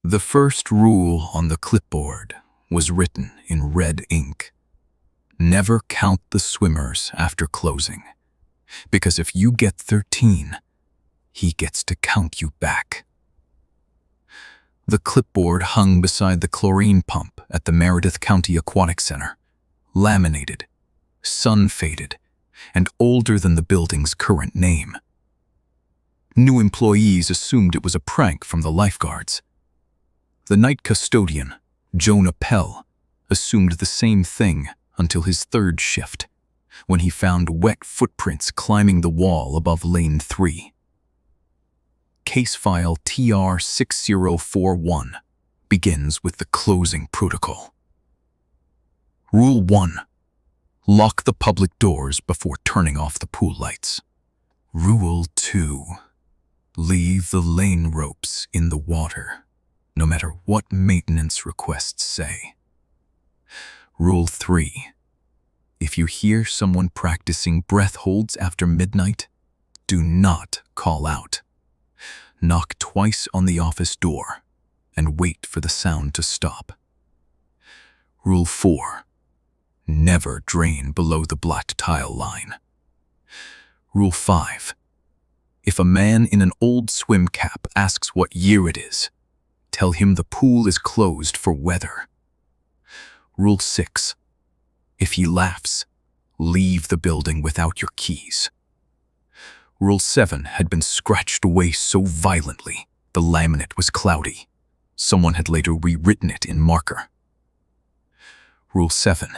The first rule on the clipboard was written in red ink. Never count the swimmers after closing, because if you get 13, he gets to count you back. The clipboard hung beside the chlorine pump at the Meredith County Aquatic Center, laminated, sun-faded, and older than the building's current name. New employees assumed it was a prank from the lifeguards. The night custodian, Jonah Pell, assumed the same thing until his third shift, when he found wet footprints climbing the wall above Lane 3. Case file TR6041 begins with the closing protocol. Rule 1. Lock the public doors before turning off the pool lights. Rule 2. Leave the lane ropes in the water, no matter what maintenance requests say. Rule 3. If you hear someone practicing breath holds after midnight, do not call out. Knock twice on the office door and wait for the sound to stop. Rule 4. Never drain below the black tile line. Rule 5. If a man in an old swim cap asks what year it is, tell him the pool is closed for weather. Rule 6. If he laughs, leave the building without your keys. Rule 7 had been scratched away so violently the laminate was cloudy. Someone had later rewritten it in marker. Rule 7.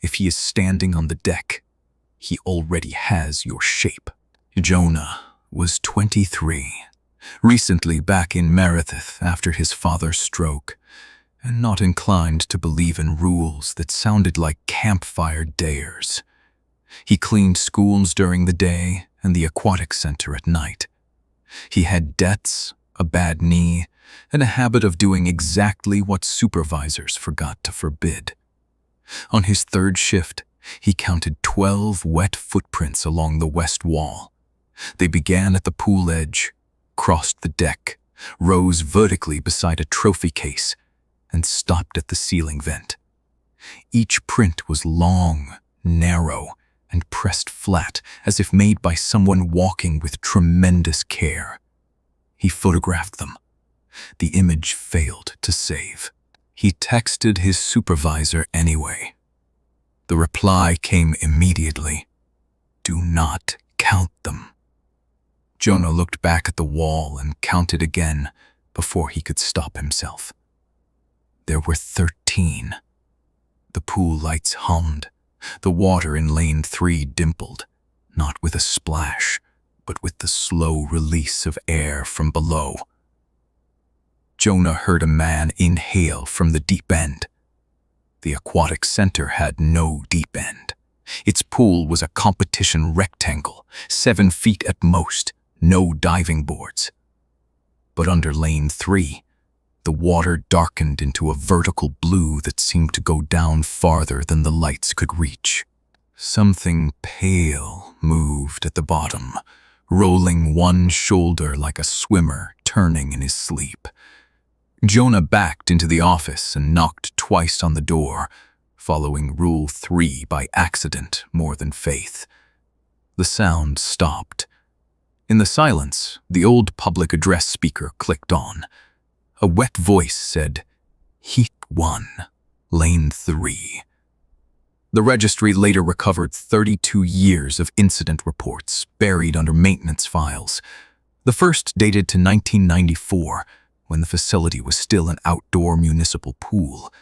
If he is standing on the deck, he already has your shape. Jonah was 23, recently back in Meredith after his father's stroke, and not inclined to believe in rules that sounded like campfire dares. He cleaned schools during the day and the aquatic center at night. He had debts, a bad knee, and a habit of doing exactly what supervisors forgot to forbid. On his third shift, he counted 12 wet footprints along the west wall. They began at the pool edge, crossed the deck, rose vertically beside a trophy case, and stopped at the ceiling vent. Each print was long, narrow, and pressed flat as if made by someone walking with tremendous care. He photographed them. The image failed to save. He texted his supervisor anyway. The reply came immediately. Do not count them. Jonah looked back at the wall and counted again before he could stop himself. There were 13. The pool lights hummed. The water in Lane 3 dimpled, not with a splash, but with the slow release of air from below. Jonah heard a man inhale from the deep end. The aquatic center had no deep end. Its pool was a competition rectangle, 7 feet at most, no diving boards. But under Lane 3, the water darkened into a vertical blue that seemed to go down farther than the lights could reach. Something pale moved at the bottom, rolling one shoulder like a swimmer turning in his sleep. Jonah backed into the office and knocked twice on the door, following Rule 3 by accident more than faith. The sound stopped. In the silence, the old public address speaker clicked on. A wet voice said, Heat 1, Lane 3. The registry later recovered 32 years of incident reports buried under maintenance files. The first dated to 1994, when the facility was still an outdoor municipal pool.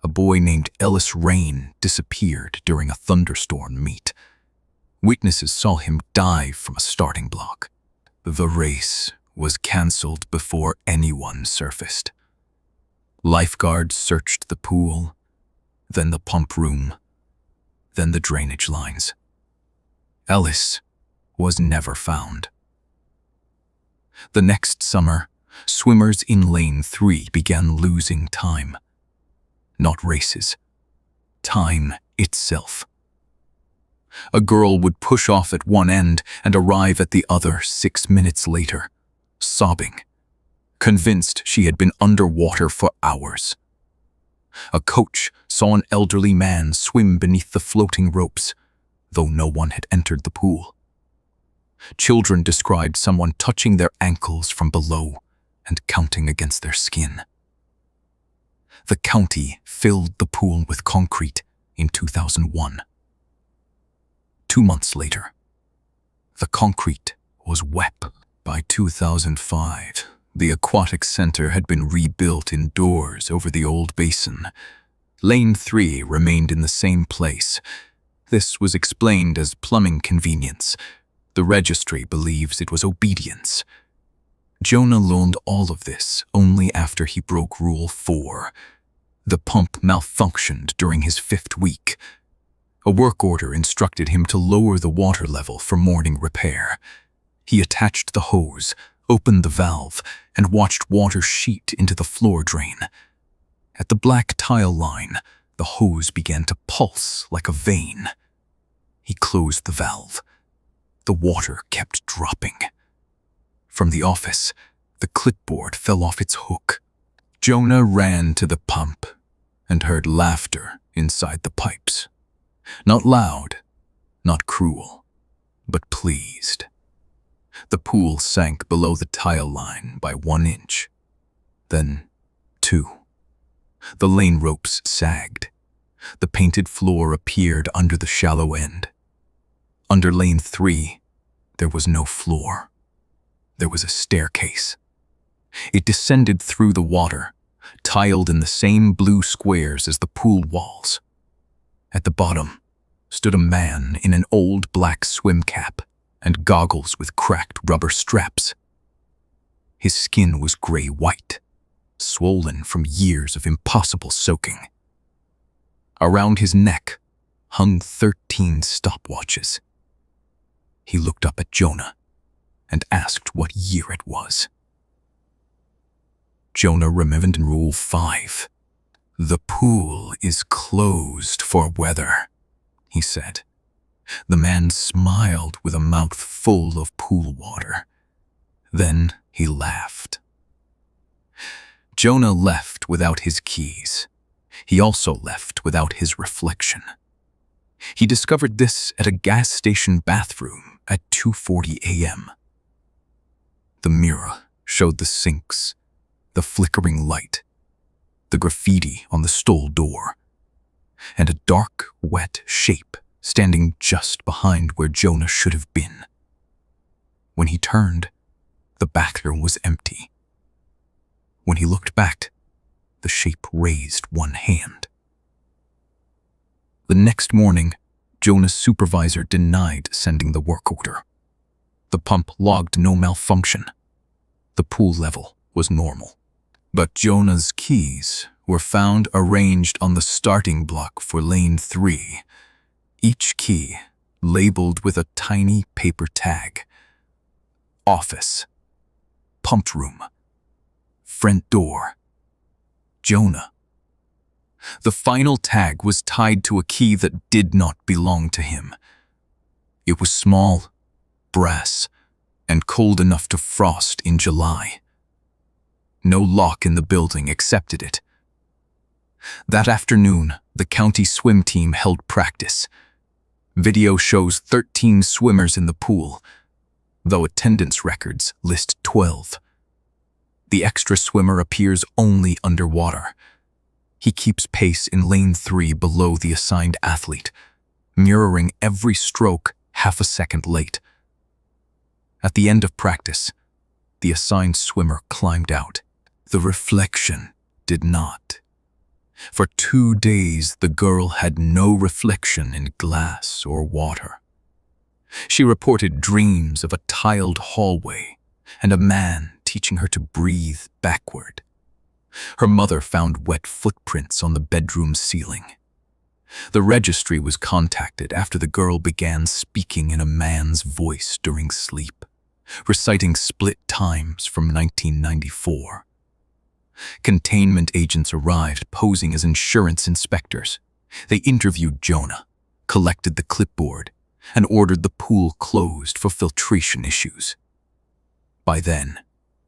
A boy named Ellis Rain disappeared during a thunderstorm meet. Witnesses saw him dive from a starting block. The race was cancelled before anyone surfaced. Lifeguards searched the pool, then the pump room, then the drainage lines. Ellis was never found. The next summer, swimmers in Lane 3 began losing time. Not races, time itself. A girl would push off at one end and arrive at the other 6 minutes later, sobbing. convinced she had been underwater for hours. A coach saw an elderly man swim beneath the floating ropes, though no one had entered the pool. Children described someone touching their ankles from below and counting against their skin. The county filled the pool with concrete in 2001. 2 months later, the concrete was wet. By 2005, the aquatic center had been rebuilt indoors over the old basin. Lane 3 remained in the same place. This was explained as plumbing convenience. The registry believes it was obedience. Jonah learned all of this only after he broke Rule 4. The pump malfunctioned during his 5th week. A work order instructed him to lower the water level for morning repair. He attached the hose, opened the valve, and watched water sheet into the floor drain. At the black tile line, the hose began to pulse like a vein. He closed the valve. The water kept dropping. From the office, the clipboard fell off its hook. Jonah ran to the pump and heard laughter inside the pipes. Not loud, not cruel, but pleased. The pool sank below the tile line by 1 inch, then 2. The lane ropes sagged. The painted floor appeared under the shallow end. Under lane 3, there was no floor. There was a staircase. It descended through the water, tiled in the same blue squares as the pool walls. At the bottom stood a man in an old black swim cap and goggles with cracked rubber straps. His skin was gray-white, swollen from years of impossible soaking. Around his neck hung 13 stopwatches. He looked up at Jonah and asked what year it was. Jonah remembered Rule 5. "The pool is closed for weather," he said. The man smiled with a mouth full of pool water. Then he laughed. Jonah left without his keys. He also left without his reflection. He discovered this at a gas station bathroom at 2:40 a.m. The mirror showed the sinks, the flickering light, the graffiti on the stall door, and a dark, wet shape standing just behind where Jonah should have been. When he turned, the bathroom was empty. When he looked back, the shape raised one hand. The next morning, Jonah's supervisor denied sending the work order. The pump logged no malfunction. The pool level was normal. But Jonah's keys were found arranged on the starting block for lane 3, each key labeled with a tiny paper tag. Office, pump room, front door, Jonah. The final tag was tied to a key that did not belong to him. It was small, brass, and cold enough to frost in July. No lock in the building accepted it. That afternoon, the county swim team held practice. Video shows 13 swimmers in the pool, though attendance records list 12. The extra swimmer appears only underwater. He keeps pace in lane 3 below the assigned athlete, mirroring every stroke half a second late. At the end of practice, the assigned swimmer climbed out. The reflection did not. For 2 days, the girl had no reflection in glass or water. She reported dreams of a tiled hallway and a man teaching her to breathe backward. Her mother found wet footprints on the bedroom ceiling. The registry was contacted after the girl began speaking in a man's voice during sleep, reciting split times from 1994. Containment agents arrived posing as insurance inspectors. They interviewed Jonah, collected the clipboard, and ordered the pool closed for filtration issues. By then,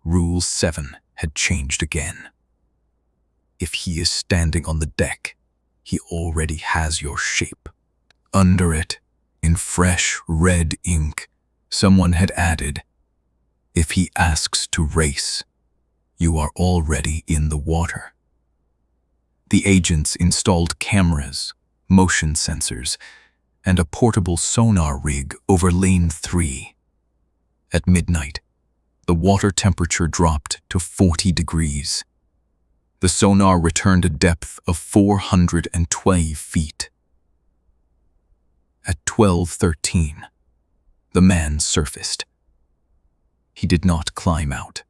Rule 7 had changed again. If he is standing on the deck, he already has your shape. Under it, in fresh red ink, someone had added, "If he asks to race, you are already in the water." The agents installed cameras, motion sensors, and a portable sonar rig over lane 3. At midnight, the water temperature dropped to 40 degrees. The sonar returned a depth of 420 feet. At 12:13, the man surfaced. He did not climb out.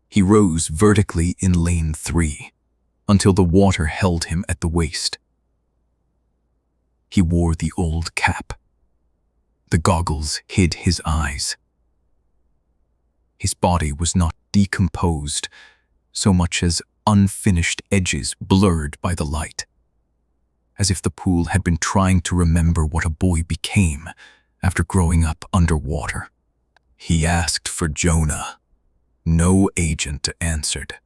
He rose vertically in lane 3 until the water held him at the waist. He wore the old cap. The goggles hid his eyes. His body was not decomposed, so much as unfinished edges blurred by the light, as if the pool had been trying to remember what a boy became after growing up underwater. He asked for Jonah. No agent answered.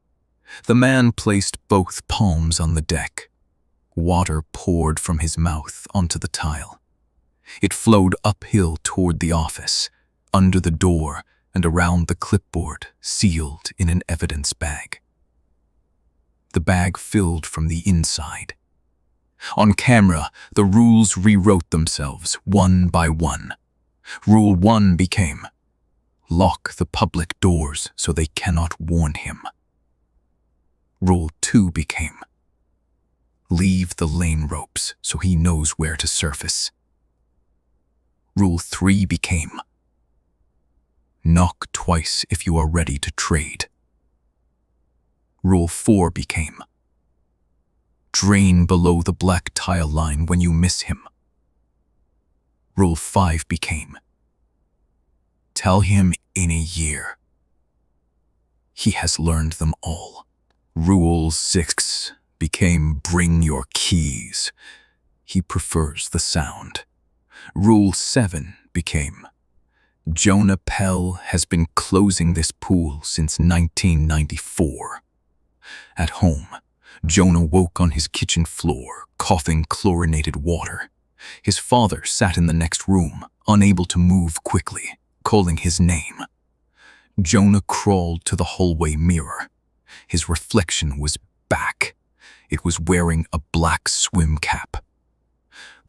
The man placed both palms on the deck. Water poured from his mouth onto the tile. It flowed uphill toward the office, under the door and around the clipboard, sealed in an evidence bag. The bag filled from the inside. On camera, the rules rewrote themselves one by one. Rule 1 became, lock the public doors so they cannot warn him. Rule 2 became, leave the lane ropes so he knows where to surface. Rule 3 became, knock twice if you are ready to trade. Rule 4 became, drain below the black tile line when you miss him. Rule 5 became, tell him in a year. He has learned them all. Rule 6 became, bring your keys. He prefers the sound. Rule 7 became, Jonah Pell has been closing this pool since 1994. At home, Jonah woke on his kitchen floor, coughing chlorinated water. His father sat in the next room, unable to move quickly, calling his name. Jonah crawled to the hallway mirror. His reflection was back. It was wearing a black swim cap.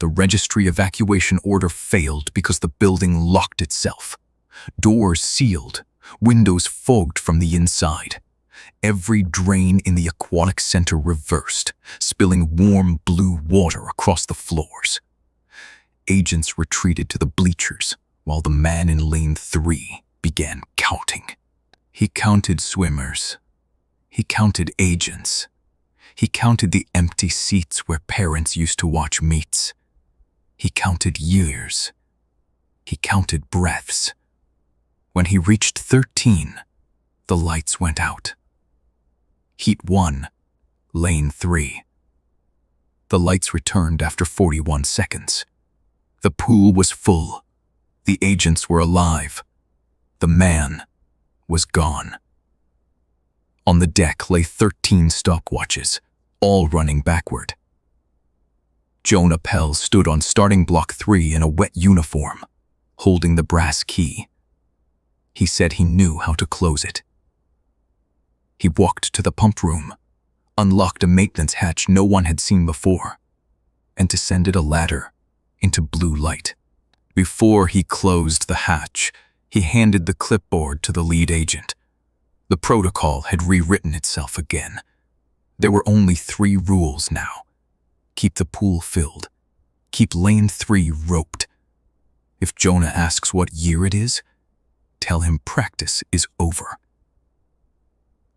The registry evacuation order failed because the building locked itself. Doors sealed, windows fogged from the inside. Every drain in the aquatic center reversed, spilling warm blue water across the floors. Agents retreated to the bleachers, while the man in lane 3 began counting. He counted swimmers. He counted agents. He counted the empty seats where parents used to watch meets. He counted years. He counted breaths. When he reached 13, the lights went out. Heat 1, lane 3. The lights returned after 41 seconds. The pool was full. The agents were alive. The man was gone. On the deck lay 13 stopwatches, all running backward. Jonah Pell stood on starting block 3 in a wet uniform, holding the brass key. He said he knew how to close it. He walked to the pump room, unlocked a maintenance hatch no one had seen before, and descended a ladder into blue light. Before he closed the hatch, he handed the clipboard to the lead agent. The protocol had rewritten itself again. There were only 3 rules now. Keep the pool filled. Keep lane 3 roped. If Jonah asks what year it is, tell him practice is over.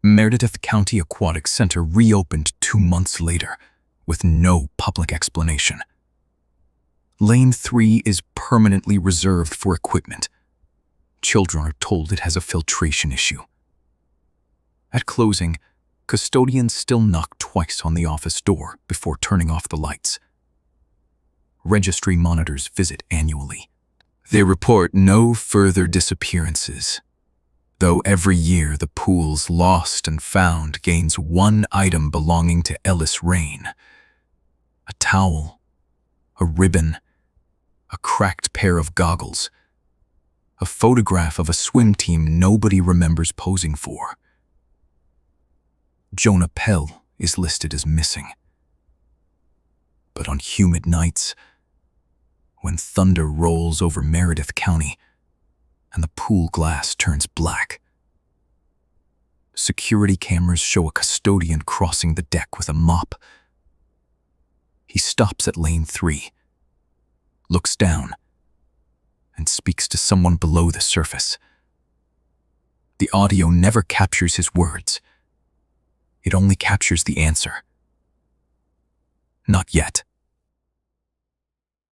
Meredith County Aquatic Center reopened 2 months later with no public explanation. Lane 3 is permanently reserved for equipment. Children are told it has a filtration issue. At closing, custodians still knock twice on the office door before turning off the lights. Registry monitors visit annually. They report no further disappearances. though every year the pool's lost and found gains one item belonging to Ellis Rain. A towel, a ribbon, a cracked pair of goggles, a photograph of a swim team nobody remembers posing for. Jonah Pell is listed as missing. But on humid nights, when thunder rolls over Meredith County and the pool glass turns black, security cameras show a custodian crossing the deck with a mop. He stops at lane 3, looks down, and speaks to someone below the surface. The audio never captures his words. It only captures the answer. Not yet.